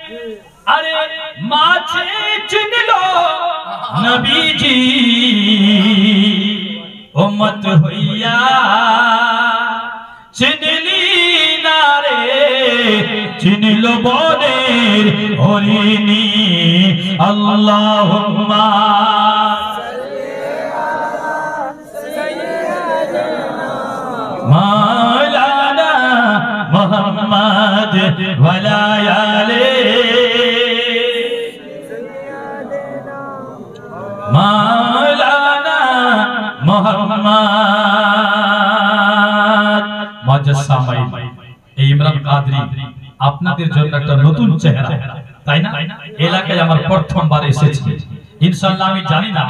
अरे माछे चिनलो नबी जी उम्मत हुइया चिनली नारे चिनलो बोनेर होरिनी अल्लाहुम्मा मौलाना मोहम्मद वलायाले मौलाना मोहम्मद मुजस्समाई ইমরান কাদরি আপনাদের জন্য একটা নতুন চেহারা তাই না এলাকায় আমার প্রথমবার এসেছি ইনশাআল্লাহ আমি জানি না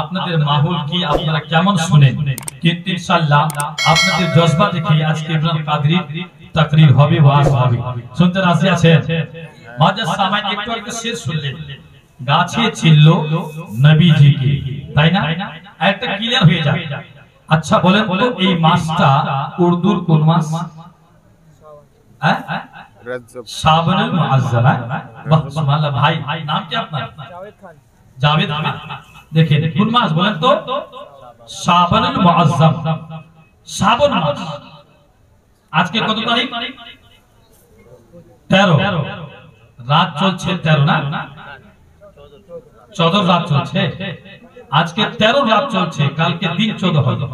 আপনাদের মাহৌল কি আপনারা কেমন শুনেন কিন্তু ইনশাআল্লাহ আপনাদের জজবা দেখে আজকে ইমরান কাদরি তাকরীর হবে ওয়াজ হবে শুনতে রাজি আছেন মুজস্সমাই একটু একটু শের শুনলেন গাছে ছিল নবীজিকে তাই না একটা ক্লিয়ার হয়ে যায় আচ্ছা বলেন তো এই মাসটা উর্দুর কোন মাস শাবানুল মুআজ্জাম বাহ সুবহানাল্লাহ ভাই নাম কি আপনার জাভেদ খান দেখেন কোন মাস বলেন তো শাবানুল মুআজ্জাম শ্রাবণ মাস আজকে কত তারিখ 13 রাত চলছে 13 না 14 রাত চলছে আজকে 13 রাত চলছে কালকে দিন 14 হবে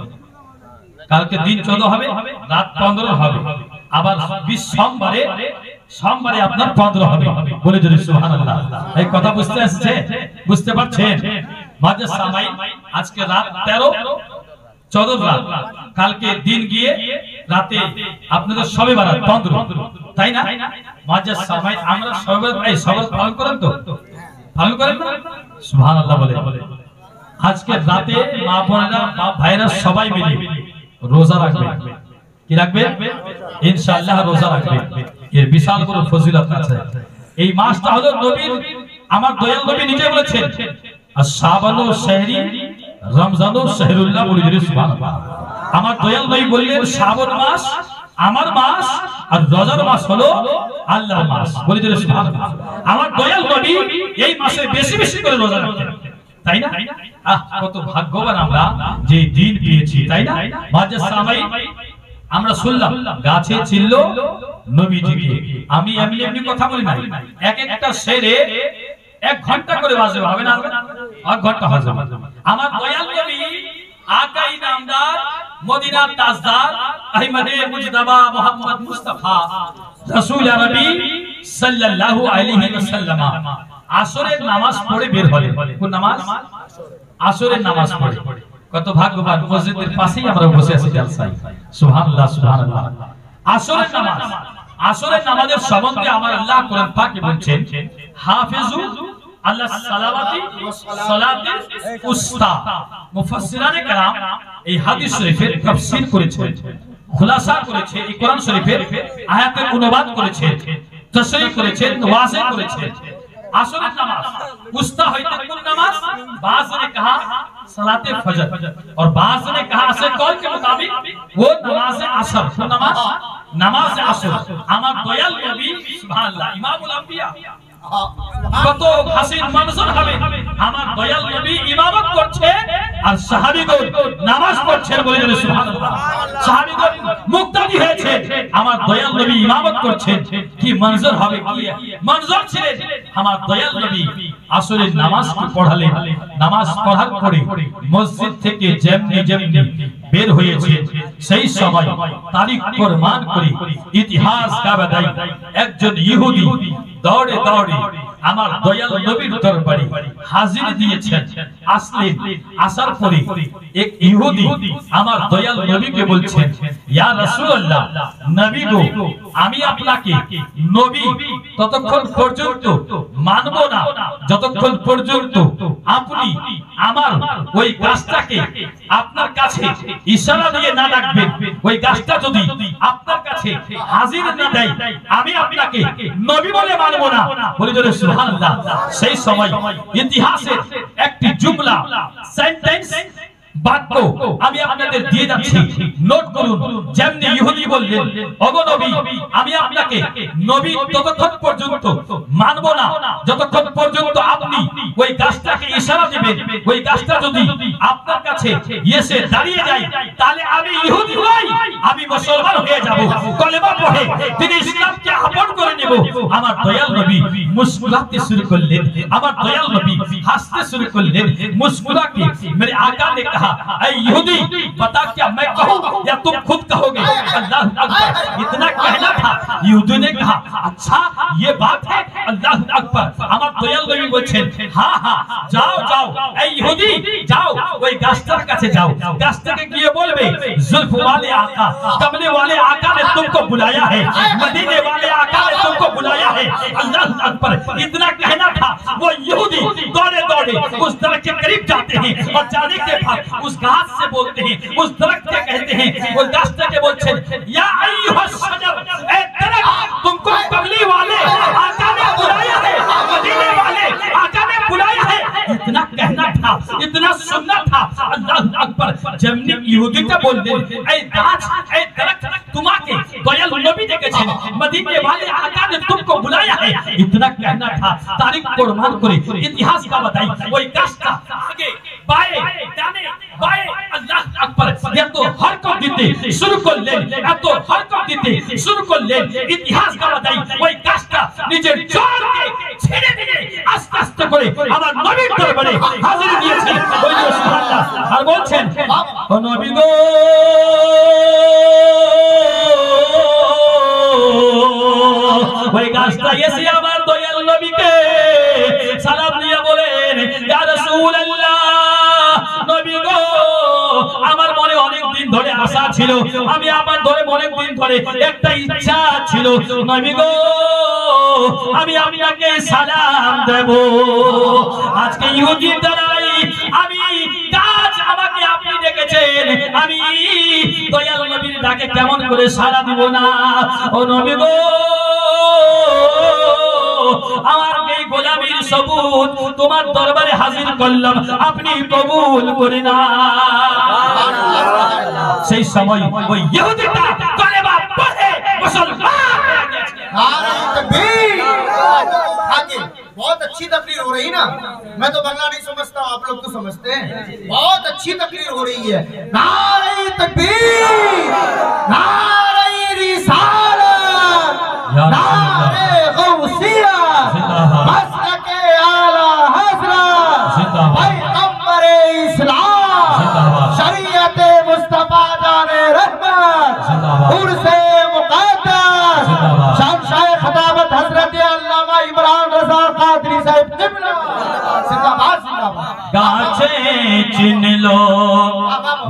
কালকে দিন 14 হবে রাত 15 হবে আবার সোমবারে আপনার 15 হবে বলে যদি সুবহানাল্লাহ এই কথা বুঝতে আসছে বুঝতে পারছেন মুজস্সমাই আজকে রাত 13 14 রাত কালকে দিন গিয়ে রাতে আপনাদের শবে বারাত 15 তাই না মুজস্সমাই আমরা শবে পালন করেন তো পালন করেন না সুবহানাল্লাহ বলে আজকে রাতে মা বোনেরা মা ভাইরা সবাই মিলে রোজা রাখবে কি রাখবে ইনশাআল্লাহ রোজা রাখবে এর বিশাল বড় ফজিলত আছে এই মাসটা হলো নবীর আমার দয়াল নবী নিজে বলেছেন আশ-শাবানু শাহরি রমজানু শাহরুল্লাহ বলে সুবহানাল্লাহ আমার দয়াল নবী বললেন শ্রাবণ মাস আমার মাস আর রোজার মাস হলো আল্লাহর মাস বলে সুবহানাল্লাহ আমার দয়াল নবী এই মাসে বেশি বেশি করে রোজা রাখতেন তাই না কত ভাগ্যবান আমরা যে দিন পেয়েছি তাই না মুজস্সমাই আমরা শুনলাম গাছে ছিল নবীজিকে আমি এমনি কথা বলি না এক একটা শেরে 1 ঘন্টা করে বাজবে হবে না 1 ঘন্টা হবে আমার দয়াল নবী আকাই নামদার মদিনার তাজদার আহমদে মুজতবা মুহাম্মদ মুস্তাফা রাসূল আরবি সাল্লাল্লাহু আলাইহি ওয়াসাল্লাম আসরের নামাজ পড়ে বের হলেন কোন নামাজ আসরের নামাজ পড়ে কত ভাগ্যবান মসজিদের পাশেই আমরা বসে আছি জালসায় সুবহানাল্লাহ সুবহানাল্লাহ আসরের নামাজের সম্বন্ধে আমার আল্লাহ কোরআন পাকে বলেন হাফিজু আল্লাহ সালাওয়াতি সালাতিল উস্তা মুফাসসিরানে কেরাম এই হাদিস শরীফের তাফসীর করেছেন খুলাসা করেছে এই কোরআন শরীফের আয়াতের অনুবাদ করেছে তাশরীহ করেছেন ওয়াজি করেছেন আসরের নামাজ उस्ता होता है कुल नमाज बाज़ ने कहा सलाते फजर और बाज़ ने कहा असर कौल के मुताबिक वो नमाज असर नमाज असर আমার দয়াল নবী সুবহানাল্লাহ ইমামুল আম্বিয়া কত হাসিন মনজর হবে আমার দয়াল নবী ইমামত করছে আর সাহাবীগণ নামাজ পড়ছেন বলে সুবহানাল্লাহ সাহাবীগণ মুক্তাদি হয়েছে আমার দয়াল নবী ইমামত করছেন কি মনজর হবে কি মনজর ছিলেন আমার দয়াল নবী আসরের নামাজ পড়ালেন নামাজ পড়ার পরে মসজিদ থেকে যেমনি যেমনি বের হয়েছে সেই সময় তারিখ প্রমাণ করে ইতিহাস গাবাদাই একজন ইহুদি দৌড়ে দৌড়ে আমার দয়াল নবীর দরবারে হাজির দিয়েছেন আসলেন আসার পরে এক ইহুদি আমার দয়াল নবীকে বলছেন ইয়া রাসূলুল্লাহ নবী গো আমি আপনাকে নবী ততক্ষণ পর্যন্ত মানব না যতক্ষণ পর্যন্ত আপনি আমার ওই গাছটাকে আপনার কাছে ইশারা দিয়ে না ডাকবেন ওই গাছটা যদি আপনার কাছে হাজির না দেয় আমি আপনাকে নবী বলে মানব না বলে জোরে সুবহানাল্লাহ সেই সময় ইতিহাসের একটি জুমলা সেন্টেন্স বাক্য আমি আপনাদের দিয়ে যাচ্ছি, নোট করুন। যেমনি ইহুদি বললেন, ওগো নবী, আমি আপনাকে নবী ততক্ষণ পর্যন্ত মানব না যতক্ষণ পর্যন্ত আপনি ওই গাছটাকে ইশারা দিবেন, ওই গাছটা যদি আপনার কাছে এসে দাঁড়িয়ে যায় তাহলে আমি ইহুদি নই, আমি মুসলমান হয়ে যাব, কলেমা পড়ে তিনি ইসলামকে আপন করে নেব। আমার দয়াল নবী মুস্কুরাতে শুরু করলেন, আমার দয়াল নবী হাসতে शुरू कर ले। मुस्कुरा के मेरे आका ने कहा, ऐ यहूदी बता क्या मैं कहूं या तुम खुद कहोगे? अल्लाह अकबर, इतना कहना था। यहूदी ने कहा, अच्छा ये बात है, अल्लाह अकबर। আমার দয়াল নবী বলেন, হ্যাঁ হ্যাঁ যাও যাও, এই ইহুদি যাও ওই গাছটার কাছে যাও, গাছটাকে গিয়ে বলবে जुल्फ वाले आका, कमले वाले आका ने तुमको बुलाया है, मदीने वाले आका ने तुमको बुलाया है। अल्लाह अकबर, इतना कहना था। वो यहूदी दौड़े दौड़े उस दरख्त के करीब जाते हैं और जाने के बाद उस घास से बोलते हैं, उस दरख्त के कहते हैं, उस गाछ के बोलते हैं, या अय्युहस शजर, ए दरख्त तुमको कमली वाले आका ने बुलाया है, मदीने वाले आका ने बुलाया है। इतना कहना था, इतना सुनना था। अल्लाह अकबर, যেমনি ইহুদিটা বললেন, এই গাছ এই দরख्त তোমাকে দয়াল নবী ডেকেছেন, মদিনে वाले आका ने तुमको बुलाया है, इतना कहना था। तारीख प्रमाण করে ইতিহাস का बताई, ওই গাছটা आगे बाएं डाने बाएं, अल्लाह अकबर, या तो हरकत দিতে শুরু করলেন, या तो हरकत দিতে শুরু করলেন। ইতিহাস का बताई, ওই গাছটা নিজের জোরকে ছেড়ে দিয়ে আস্তে আস্তে করে আমার নবীর দরবারে হাজির দিয়েছে। ওই যে সুবহানাল্লাহ, আর বলছেন, ও নবী গো, ওই গাছটা এসে আমার দয়াল নবীকে সালাম দিয়ে বলেন, ইয়া রাসূলুল্লাহ, নবী গো, আমার মনে অনেক দিন ধরে আশা ছিল, আমি আমার ধরে অনেক দিন ধরে একটা ইচ্ছা ছিল, নবী গো, আমি আপনাকে সালাম দেব। আজকে ইহুদির দ্বারাই আমি গাছ, আমাকে আপনি ডেকেছেন, আমি দয়াল নবীর ডাকে কেমন করে সাড়া দিব না? ও নবী গো, আমার এই গোলামীর সবুত তোমার দরবারে হাজির করলাম, আপনি কবুল করে না। সেই সময় ওই ইহুদিটা কলেমা পড়ে মুসলমান হয়ে গেছে। नारे तकबीर। आगे बहुत अच्छी तकरीर हो रही ना, मैं तो बंगला नहीं समझता, आप लोग तो समझते हैं। बहुत अच्छी तकरीर हो रही है। नारे तकबीर, नारे रिसालत, नारे गौसिया, मसलके आला हज़रत, पैगंबरे इस्लाम, शरीयते मुस्तफा जाने रहमत, उर्से मुक़द्दस, शमशाए खिताबत हज़रत अल्लामा इमरान रज़ा कादरी साहिब क़िबला, जिंदाबाद जिंदाबाद। गाछे चिन लो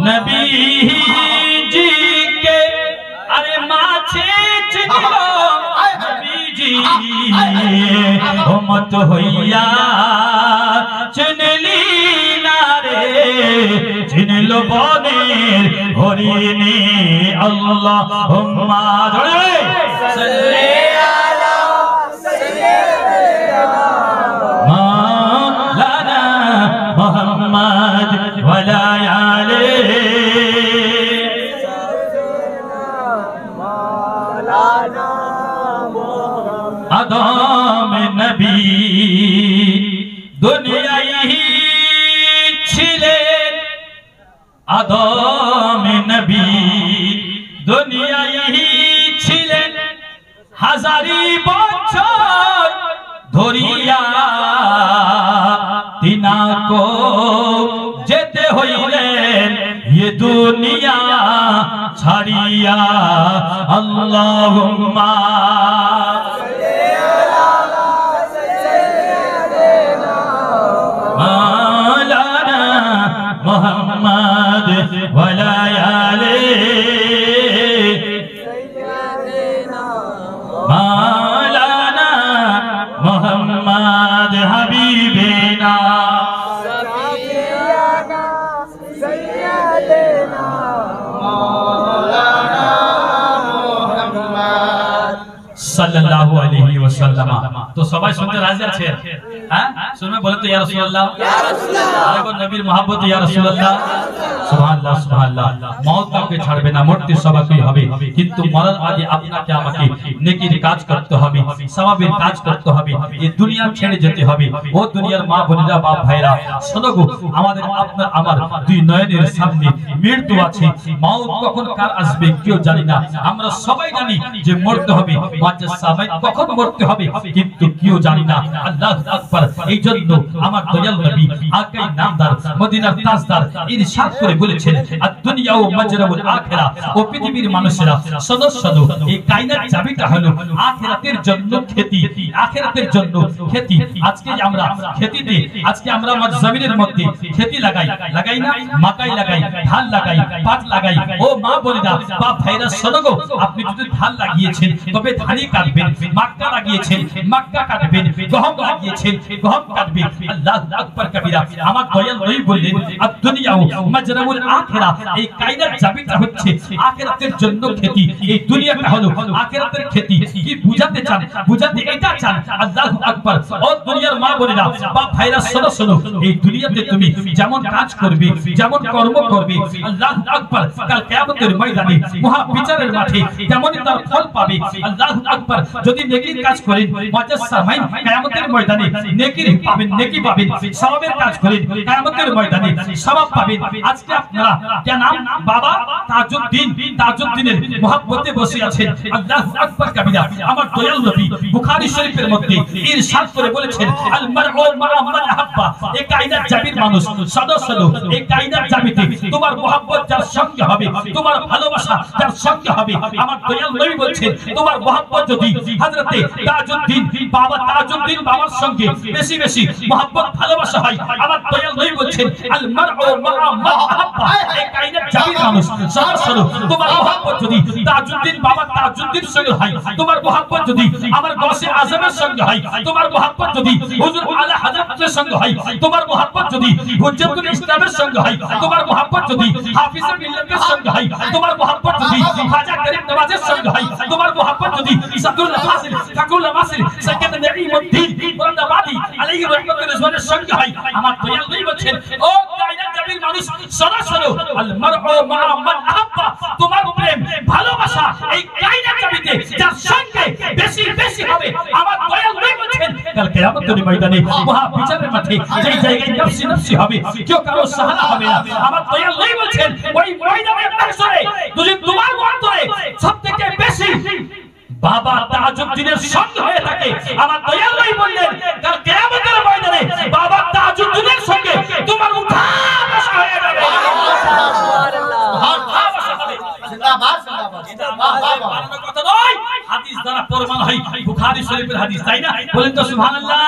नबी जी के, अरे माछे चिन लो नबी जी, उम्मत होइया चिनली नारे, चिन लो बनेर हरिनी अल्लाहुम्मा सल्ले अला मौलाना मुहम्मद वला आले आदम नबी दुनियाई छिलेन, आदम नबी दुनियाई छिलेन, হাজারি বছর ধরিয়া তিনাকো যেতে হইলেন ये दुनिया ছাড়িয়া। আল্লাহুম্মা মাওলানা মুহাম্মদ ওয়ালা আলে মাওলানা মুহাম্মদ হাবিবেনা सल्लल्लाहु अलैहि वसल्लम। তো সবাই শুনতে রাজি আছে? হ্যাঁ শুনবে বলেন তো ইয়া রাসূলুল্লাহ, ইয়া রাসূলুল্লাহ, আরেকবার নবীর মহব্বত ইয়া রাসূলুল্লাহ, সুবহানাল্লাহ সুবহানাল্লাহ। মওত কাউকে ছাড়বে না, মরতে সবাইকে হবে, কিন্তু মরার আগে আপনাকে আমাকে নেকির কাজ করতে হবে, সওয়াবের কাজ করতে হবে, এই দুনিয়া ছেড়ে যেতে হবে। ও দুনিয়ার মা বোনেরা, বাপ ভাইরা, শোনো গো, আমাদের আপনার আমার দুই নয়নের সামনে মৃত্যু আছে। মওত কখন কার আসবে কেউ জানি না। আমরা সবাই জানি যে মরতে হবে, ওয়াজের সময় কখন মরতে হবে, কিন্তু কেউ জানি না। আল্লাহু আকবার। এই জন্য আমার দয়াল নবী আকাই নামদার মদিনার তাজদার ইরশাদ করে বলেছেন, আদ-দুনিয়া ও মাজরাউল আখিরা। ও পৃথিবীর মানুষেরা, শোনো শোনো, এই কায়নাত চাবিটা হলো আখিরাতের জন্য খেতি, আখিরাতের জন্য খেতি। আজকে আমরা খেতিতে, আজকে আমরা আমার জমিনের মধ্যে খেতি লাগাই না, মাকাই লাগাই, ধান লাগাই, পাট লাগাই। ও মা বোনেরা, বাপ ভাইরা, শোনো গো, আপনি যদি ধান লাগিয়েছেন তবে ধানই কাটবেন, মাক্কা লাগিয়েছেন মাক্কা কাটবেন, গহম লাগিয়েছেন গহম কাটবেন। আল্লাহু আকবার কবীরা। আমার দয়াল নবী বললেন, আদ-দুনিয়া মাজরাউল আখিরা। এই কায়নাত চাবিটা হচ্ছে আখিরাতের জন্য খেতি, এই দুনিয়াটা হলো আখিরাতের খেতি। কি বুঝাতে চান? বুঝাতে এটা চান। আল্লাহু আকবার। ও দুনিয়ার মা বোনেরা, বাপ ভাইরা, শোনো শোনো, এই দুনিয়াতে তুমি যেমন কাজ করবে, যেমন কর্ম করবে, আল্লাহু আকবার, কাল কিয়ামতের ময়দানে মহা বিচারের মাঠে তেমনই তার ফল পাবে। আল্লাহু আকবার। যদি নেকির কাজ করেন, ওয়াজের সময় কিয়ামতের ময়দানে নেকির পাবেন, নেকি পাবেন। সওয়াবের কাজ করেন, কিয়ামতের ময়দানে সওয়াব পাবেন। আজকে আপনারা কে নাম? বাবা তাজউদ্দিনের মহব্বতে বসে আছেন। আল্লাহু আকবার কবীরা। আমার দয়াল নবী বুখারী শরীফের মধ্যে ইরশাদ করে বলেছেন, আল মারউ মা'a মান আহাব্বা। এই কায়নাত জাবির মানুষ, সদস্য, এই কায়নাত জাবিতে তোমার মহব্বত যার সঙ্গে হবে, তোমার ভালোবাসা যার সঙ্গে হবে, আমার দয়াল নবী বলছেন, তোমার মহব্বত যদি হযরতে তাজউদ্দিন বাবার সঙ্গে বেশি বেশি মহব্বত ভালোবাসা হয়, আমার দয়াল নবী বলছেন, আল মারউ মা'a মান আহাব্বা। এই কায়নাত জাবির মানুষ, সদস্য, তোমার মহব্বত যদি তাজউদ্দিন সঙ্গে হয়, তোমার মহব্বত যদি আমার গৌসে আজমের সঙ্গে হয়, তোমার মহব্বত যদি হুজুর আলা হযরতের সঙ্গে হয়, তোমার মহব্বত যদি হুজ্জাতুল ইসলামের সঙ্গে হয়, তোমার মহব্বত যদি হাফিজুল মিল্লাতের সঙ্গে হয়, তোমার মহব্বত যদি খাজা গরিব নওয়াজের সঙ্গে হয়, তোমার মহব্বত যদি সাদুল্লাহ ফাসিল সাইয়্যিদ নঈমুদ্দিন মুরাদাবাদী আলাইহি রাহমাতুল্লাহ রিজওয়ানের সঙ্গে হয়, আমার দয়াল নবী বলেন, ও কায়নাত জাবির মানুষ, শোনো শোনো, আল মারউ মা'a মান আহাব্বা। তোমার প্রেম ভালোবাসা এই কায়নাত জাবিতে যার সঙ্গে বেশি বেশি হবে, আমার দয়াল নবী বলেন, কাল কিয়ামতের ময়দানে মহা বিচারের মাঠে যেই জায়গায় নফসি নফসি হবে, কেউ কারো সাহারা হবে না। আমার দয়াল নবী বলেন, ওই ময়দানে মাহশরে যদি তোমার অন্তরে সবথেকে বেশি বাবা তাজউদ্দিনের সঙ্গে হয়ে থাকে, আমার দয়াল নবী বললেন, কাল কিয়ামতের ময়দানে বাবা তাজউদ্দিনের সঙ্গে তোমার উঠা বসা হয়ে যাবে। জিন্দাবাদ জিন্দাবাদ। কথা নয়, হাদিস দ্বারা প্রমাণ হয়, বুখারী শরীফের হাদিস, তাই না? বলেন তো সুবহানাল্লাহ।